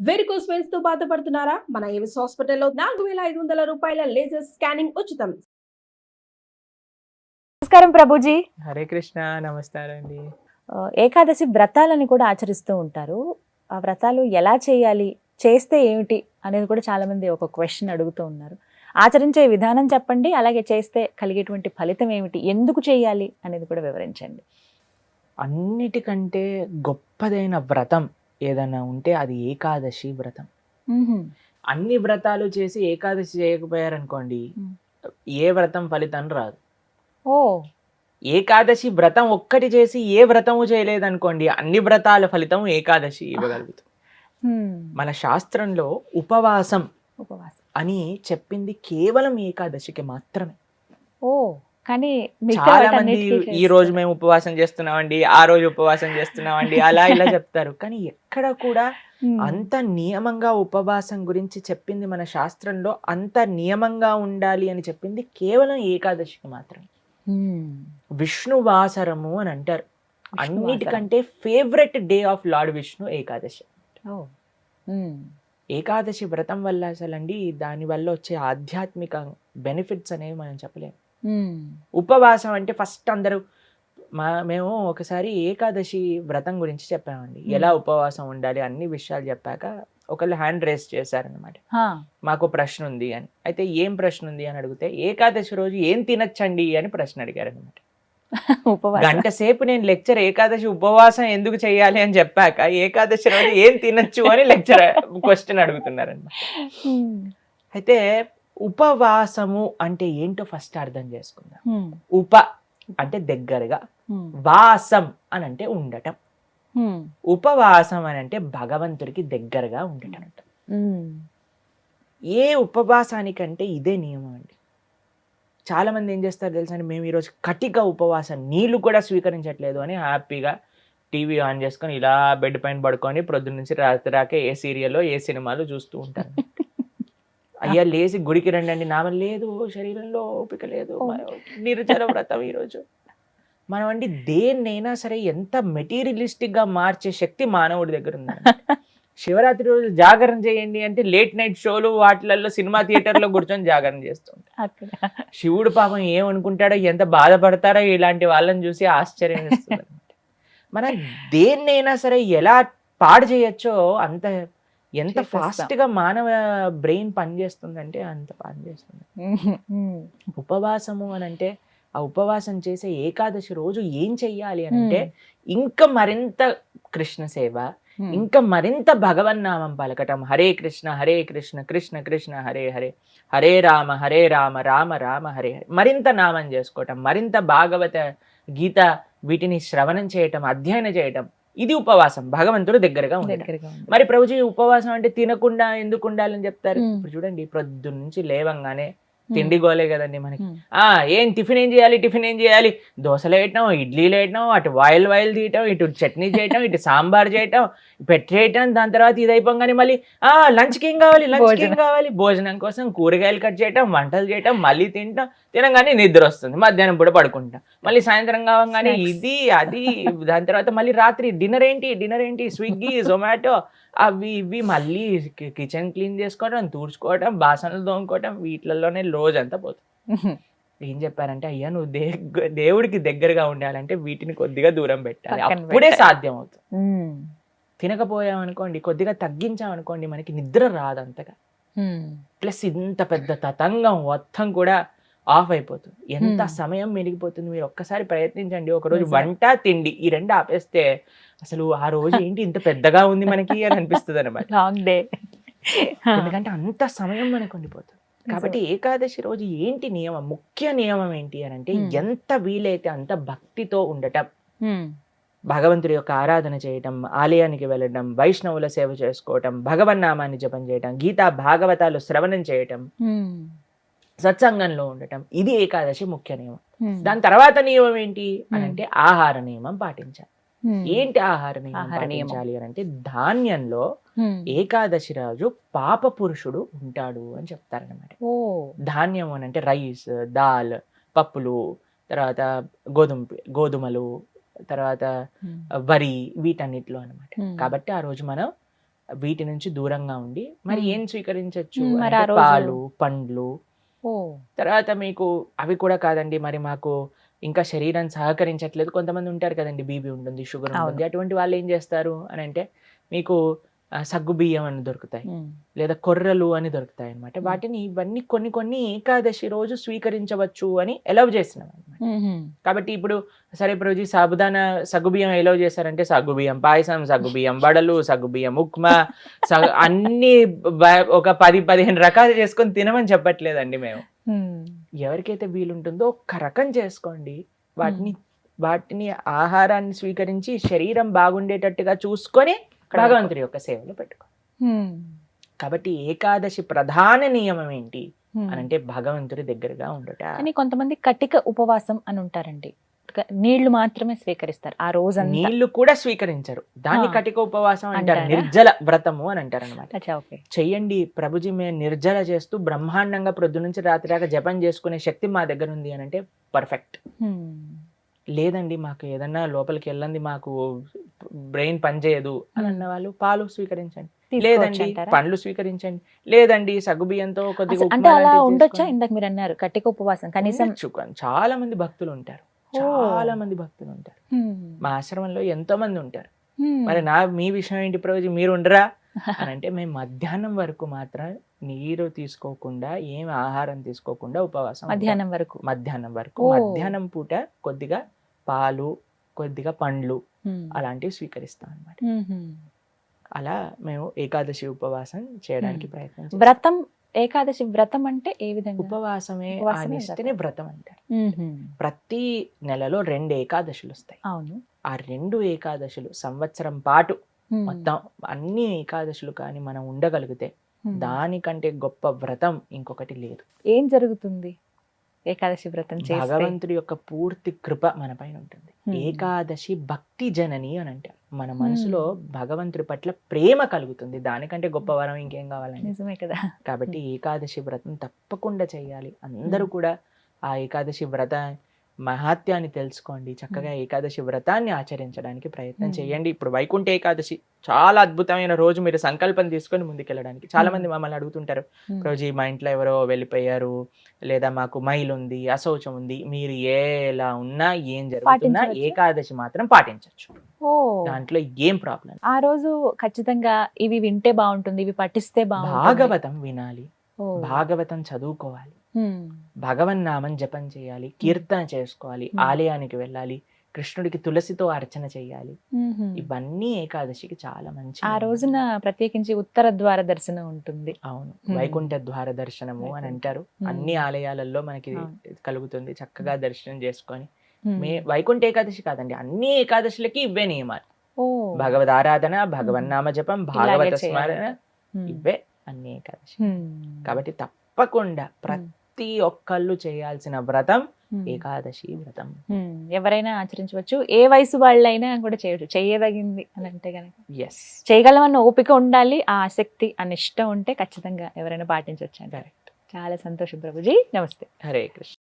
Varicose veins తో బాధపడుతున్నారా? మన ఏవిస్ హాస్పిటల్లో 4,500 రూపాయల లేజర్ స్కానింగ్ ఉచితం. నమస్కారం ప్రభుజీ. హరే కృష్ణ. నమస్కారం అండి. ఏకాదశి వ్రతాలని కూడా ఆచరిస్తూ ఉంటారు. ఆ వ్రతాలు ఎలా చేయాలి, చేస్తే ఏమిటి అనేది కూడా చాలా మంది ఒక క్వశ్చన్ అడుగుతూ ఉన్నారు. ఆచరించే విధానం చెప్పండి, అలాగే చేస్తే కలిగేటువంటి ఫలితం ఏమిటి, ఎందుకు చేయాలి అనేది కూడా వివరించండి. అన్నిటికంటే గొప్పదైన వ్రతం ఏదైనా ఉంటే అది ఏకాదశి వ్రతం. అన్ని వ్రతాలు చేసి ఏకాదశి చేయకపోయారనుకోండి, ఏ వ్రతం ఫలితం రాదు. ఓ ఏకాదశి వ్రతం ఒక్కటి చేసి ఏ వ్రతము చేయలేదనుకోండి, అన్ని వ్రతాల ఫలితం ఏకాదశి ఇవ్వగలుగుతుంది. మన శాస్త్రంలో ఉపవాసం అని చెప్పింది కేవలం ఏకాదశికి మాత్రమే. ఓ కానీ చాలా మంది ఈ రోజు మేము ఉపవాసం చేస్తున్నామండి, ఆ రోజు ఉపవాసం చేస్తున్నామండి, అలా ఇలా చెప్తారు. కానీ ఎక్కడ కూడా అంత నియమంగా ఉపవాసం గురించి చెప్పింది మన శాస్త్రంలో, అంత నియమంగా ఉండాలి అని చెప్పింది కేవలం ఏకాదశికి మాత్రమే. విష్ణువాసరము అని అంటారు. అన్నిటికంటే favourite day of lord Vishnu Ekadashi. Ekadashi వ్రతం వల్ల అసలండి దాని వల్ల వచ్చే ఆధ్యాత్మిక బెనిఫిట్స్ అనేవి మనం చెప్పలేము. ఉపవాసం అంటే ఫస్ట్ అందరూ మేము ఒకసారి ఏకాదశి వ్రతం గురించి చెప్పామండి, ఎలా ఉపవాసం ఉండాలి అన్ని విషయాలు చెప్పాక ఒకళ్ళు హ్యాండ్ రేస్ చేశారనమాట. మాకు ప్రశ్న ఉంది అని. అయితే ఏం ప్రశ్న ఉంది అని అడిగితే, ఏకాదశి రోజు ఏం తినచ్చండి అని ప్రశ్న అడిగారు అనమాట. గంట సేపు నేను లెక్చర్ ఏకాదశి ఉపవాసం ఎందుకు చేయాలి అని చెప్పాక ఏకాదశి రోజు ఏం తినచ్చు అని లెక్చర్ క్వశ్చన్ అడుగుతున్నారనమాట. అయితే ఉపవాసము అంటే ఏంటో ఫస్ట్ అర్థం చేసుకుందాం. ఉప అంటే దగ్గరగా, వాసం అని అంటే ఉండటం, ఉపవాసం అని అంటే భగవంతుడికి దగ్గరగా ఉండటం. ఏ ఉపవాసానికంటే ఇదే నియమం అండి. చాలా మంది ఏం చేస్తారు తెలుసా అండి, మేము ఈరోజు కటిక ఉపవాసం, నీళ్లు కూడా స్వీకరించట్లేదు అని హ్యాపీగా టీవీ ఆన్ చేసుకొని ఇలా బెడ్ పైన పడుకొని ప్రొద్దున నుంచి రాత్రి రాకే ఏ సీరియల్లో ఏ సినిమాలు చూస్తూ ఉంటారు. అయ్యా లేచి గుడికి రండి అండి, నామం లేదు, శరీరంలో ఓపిక లేదు, నిర్జల వ్రతం ఈరోజు. మనం అండి దేన్నైనా సరే ఎంత మెటీరియలిస్టిక్ గా మార్చే శక్తి మానవుడి దగ్గర ఉందండి. శివరాత్రి రోజు జాగరణ చేయండి అంటే లేట్ నైట్ షోలు వాటిలలో సినిమా థియేటర్లో కూర్చొని జాగరణ చేస్తుంటారు. శివుడు పాపం ఏమనుకుంటాడో, ఎంత బాధపడతారో ఇలాంటి వాళ్ళని చూసి ఆశ్చర్యం వేస్తుంది. మనం దేన్నైనా సరే ఎలా పాడు చేయొచ్చో అంత, ఎంత ఫాస్ట్ గా మానవ బ్రెయిన్ పనిచేస్తుందంటే అంత పనిచేస్తుంది. ఉపవాసము అని అంటే, ఆ ఉపవాసం చేసే ఏకాదశి రోజు ఏం చెయ్యాలి అని అంటే, ఇంకా మరింత కృష్ణ సేవ, ఇంకా మరింత భగవన్నామం పలకటం. హరే కృష్ణ కృష్ణ కృష్ణ హరే హరే, హరే రామ రామ రామ హరే హరే. మరింత నామం చేసుకోవటం, మరింత భాగవత గీత వీటిని శ్రవణం చేయటం, అధ్యయనం చేయటం. ఇది ఉపవాసం, భగవంతుడు దగ్గరగా ఉండేది. మరి ప్రభుజీ ఉపవాసం అంటే తినకుండా ఎందుకు ఉండాలని చెప్తారు? ఇప్పుడు చూడండి, ప్రొద్దు నుంచి లేవంగానే తిండి గోలే కదండి మనకి. ఏం టిఫిన్ ఏం చేయాలి, దోశలు వేయటం, ఇడ్లీలు వేయటం, అటు వాయిల్ తీయటం, ఇటు చట్నీ చేయటం, ఇటు సాంబార్ చేయటం, పెట్టేయటం. దాని తర్వాత ఇది అయిపోగానే మళ్ళీ లంచ్కి ఏం కావాలి, భోజనం కోసం కూరగాయలు కట్ చేయటం, వంటలు చేయటం, మళ్ళీ తినగానే నిద్ర వస్తుంది, మధ్యాహ్నం పూట పడుకుంటాం, మళ్ళీ సాయంత్రం కావగానే ఇది అది. దాని తర్వాత మళ్ళీ రాత్రి డిన్నర్ ఏంటి, స్విగ్గీ జొమాటో అవి ఇవి, మళ్ళీ కిచెన్ క్లీన్ చేసుకోవడం, తూడ్చుకోవడం, బాసనలు తోముకోవడం, వీటిలలోనే రోజంతా పోతుంది. ఏం చెప్పారంటే, అయ్యా నువ్వు దేవుడికి దగ్గరగా ఉండాలంటే వీటిని కొద్దిగా దూరం పెట్టాలి, అప్పుడే సాధ్యం అవుతుంది. తినకపోయామనుకోండి, కొద్దిగా తగ్గించామనుకోండి, మనకి నిద్ర రాదు అంతగా. ప్లస్ ఇంత పెద్ద తతంగం మొత్తం కూడా ఆఫ్ అయిపోతుంది, ఎంత సమయం మెరిగిపోతుంది. మీరు ఒక్కసారి ప్రయత్నించండి, ఒకరోజు వంట తిండి ఈ రెండు ఆపేస్తే అసలు ఆ రోజు ఏంటి ఇంత పెద్దగా ఉంది మనకి అని అనిపిస్తుంది అనమాట. ఎందుకంటే అంత సమయం మనకు ఉండిపోతుంది. కాబట్టి ఏకాదశి రోజు ఏంటి నియమం, ముఖ్య నియమం ఏంటి అని అంటే, ఎంత వీలైతే అంత భక్తితో ఉండటం, భగవంతుడి యొక్క ఆరాధన చేయటం, ఆలయానికి వెళ్ళడం, వైష్ణవుల సేవ చేసుకోవటం, భగవన్నామాన్ని జపం చేయటం, గీతా భాగవతాలు శ్రవణం చేయటం, సత్సంగంలో ఉండటం. ఇది ఏకాదశి ముఖ్య నియమం. దాని తర్వాత నియమం ఏంటి అని అంటే, ఆహార నియమం పాటించాలి. ఏంటి ఆహార నియమం పాటించాలి అని అంటే, ధాన్యంలో ఏకాదశి రోజు పాప పురుషుడు ఉంటాడు అని చెప్తారనమాట. ధాన్యం అని అంటే రైస్, దాల్, పప్పులు, తర్వాత గోధుమలు, తర్వాత వరి, వీటన్నిటిలో అనమాట. కాబట్టి ఆ రోజు మనం వీటి నుంచి దూరంగా ఉండి మరి మ్మ్. ఏం స్వీకరించవచ్చు మరి ఆ అంటే రోజు- పాలు, పండ్లు. ఓ తర్వాత మీకు అవి కూడా కాదండి, మరి మాకు ఇంకా శరీరం సహకరించట్లేదు, కొంతమంది ఉంటారు కదండి, బీపీ ఉంటుంది, షుగర్ ఉంటుంది, అవును. అటువంటి వాళ్ళు ఏం చేస్తారు అని అంటే మీకు సగ్గు బియ్యం అని దొరుకుతాయి, ఉమ్, లేదా కొర్రలు అని దొరుకుతాయి అనమాట. వాటిని ఇవన్నీ కొన్ని కొన్ని ఏకాదశి రోజు స్వీకరించవచ్చు అని ఎలవ్ చేసినాం అనమాట. ఉహుం. కాబట్టి ఇప్పుడు సరే ప్రభుజీ సాబుదానా సగ్గుబియ్యం ఎలవ్ చేశారంటే సగ్గుబియ్యం పాయసం, సగ్గుబియ్యం వడలు, సగ్గుబియ్యం ఉప్మా, అన్ని ఒక 10-15 రకాలు చేసుకొని తినమని చెప్పట్లేదండి మేము. ఉమ్, ఎవరికైతే వీలుంటుందో ఒక్క రకం చేసుకోండి, వాటిని ఆహారాన్ని స్వీకరించి శరీరం బాగుండేటట్టుగా చూసుకొని భగవంతుడి యొక్క సేవలో పెట్టుకో. ఉమ్, కాబట్టి ఏకాదశి ప్రధాన నియమం ఏంటి ఉమ్. అని అంటే భగవంతుడి దగ్గరగా ఉండట. కానీ కొంతమంది కటిక ఉపవాసం అని ఉంటారండి. నీళ్లు మాత్రమే స్వీకరిస్తారు ఆ రోజంతా. నీళ్లు కూడా స్వీకరించరు, దాన్ని ఆ. కటిక ఉపవాసం అంటారు, అంటారా? నిర్జల వ్రతము అని అంటారు అనమాట. అచ్చా, ఓకే. చెయ్యండి ప్రభుజీ, మేము నిర్జల చేస్తూ బ్రహ్మాండంగా ప్రొద్దు నుంచి రాత్రి దాకా జపం చేసుకునే శక్తి మా దగ్గర ఉంది అని అంటే పర్ఫెక్ట్. ఉమ్, లేదండి మాకు ఏదన్నా లోపలికి వెళ్ళండి, మాకు బ్రెయిన్ పనిచేయదు అని అన్న వాళ్ళు పాలు స్వీకరించండి, తీసుకోవచ్చు లేదండి అంటారా? పండ్లు స్వీకరించండి, లేదండి సగ్గుబియ్యంతో కొద్దిగా అసలు ఉప్మా అంటే అలా లాంటివి ఉండొచ్చా? చేసుకోండి. ఇందాక మీరు అన్నారు కటిక ఉపవాసం కనీసం. ఉండొచ్చు. చాలా మంది భక్తులు ఉంటారు, ఓ. చాలా మంది భక్తులు ఉంటారు, ఉమ్, మా ఆశ్రమంలో ఎంతో మంది ఉంటారు. ఉమ్. మరి మీ విషయం ఏంటి ప్రభుజీ, మీరు ఉండరా అని అంటే మేము మధ్యాహ్నం వరకు మాత్రం నీరు తీసుకోకుండా ఏం ఆహారం తీసుకోకుండా ఉపవాసం ఉంటాం. మధ్యాహ్నం వరకు. మధ్యాహ్నం వరకు, ఓ. మధ్యాహ్నం పూట కొద్దిగా పాలు, కొద్దిగా పండ్లు ఉమ్, అలాంటివి స్వీకరిస్తాం అన్నమాట. ఉహుం. అలా మేము ఏకాదశి ఉపవాసం చేయడానికి ప్రయత్నం చేస్తాం. వ్రతం, ఏకాదశి వ్రతం అంటే ఏ విధంగా? ఉపవాసమే ఆ ఉపవాసమే నిష్టనే వ్రతం అంటారు. ఉహుం. ప్రతి నెలలో 2 ఏకాదశులు వస్తాయి. అవును. ఆ 2 ఏకాదశులు సంవత్సరం పాటు ఉమ్, మొత్తం అన్ని ఏకాదశులు కానీ మనం ఉండగలిగితే ఉమ్. దానికంటే గొప్ప వ్రతం ఇంకొకటి లేదు. ఏం జరుగుతుంది ఏకాదశి వ్రతం చేస్తే? భగవంతుడి యొక్క పూర్తి కృప మన పైన ఉంటుంది. ఏకాదశి భక్తి జనని అని అంటారు. మన మనసులో భగవంతుడి పట్ల ప్రేమ కలుగుతుంది, దానికంటే గొప్ప వరం ఇంకేం కావాలండి. నిజమే కదా. కాబట్టి ఏకాదశి వ్రతం తప్పకుండా చేయాలి. అందరూ కూడా ఆ ఏకాదశి వ్రత మహాత్యాన్ని తెలుసుకోండి, చక్కగా ఏకాదశి వ్రతాన్ని ఆచరించడానికి ప్రయత్నం చేయండి. ఇప్పుడు వైకుంఠ ఏకాదశి చాలా అద్భుతమైన రోజు, మీరు సంకల్పం తీసుకొని ముందుకెళ్ళడానికి. చాలా మంది మమ్మల్ని అడుగుతుంటారు, రోజు మా ఇంట్లో ఎవరో వెళ్ళిపోయారు, లేదా మాకు మైలు ఉంది, అశౌచం ఉంది, మీరు ఎలా ఉన్నా ఏం జరుగుతున్నా ఏకాదశి మాత్రం పాటించవచ్చు, దాంట్లో ఏం ప్రాబ్లం. ఆ రోజు ఖచ్చితంగా ఇవి వింటే బాగుంటుంది, ఇవి పఠిస్తే బాగుంటుంది. భాగవతం వినాలి, భాగవతం చదువుకోవాలి, భగవన్నామం జపం చేయాలి, కీర్తన చేసుకోవాలి, ఆలయానికి వెళ్ళాలి, కృష్ణుడికి తులసితో అర్చన చేయాలి. ఇవన్నీ ఏకాదశికి చాలా మంచి. ఆ రోజున ప్రత్యేకించి ఉత్తర ద్వార దర్శనం ఉంటుంది. అవును, వైకుంఠ ద్వార దర్శనము అని అంటారు. అన్ని ఆలయాలలో మనకి కలుగుతుంది, చక్కగా దర్శనం చేసుకొని. వైకుంఠ ఏకాదశి కాదండి, అన్ని ఏకాదశులకి ఇవే నియమాలు. భగవద్ ఆరాధన, భగవన్నామ జపం, భాగవత స్మరణ, ఇవే అన్ని ఏకాదశి. కాబట్టి తప్పకుండా ప్రతి ఒక్కళ్ళు చేయాల్సిన వ్రతం ఏకాదశి వ్రతం. ఎవరైనా ఆచరించవచ్చు, ఏ వయసు వాళ్ళైనా కూడా చేయవచ్చు, చేయదగింది అని అంటే గనక. ఎస్, చేయగలమన్న ఓపిక ఉండాలి, ఆ ఆసక్తి, ఆ నిష్ట ఉంటే ఖచ్చితంగా ఎవరైనా పాటించవచ్చు. చాలా సంతోషం ప్రభుజీ, నమస్తే. హరే కృష్ణ.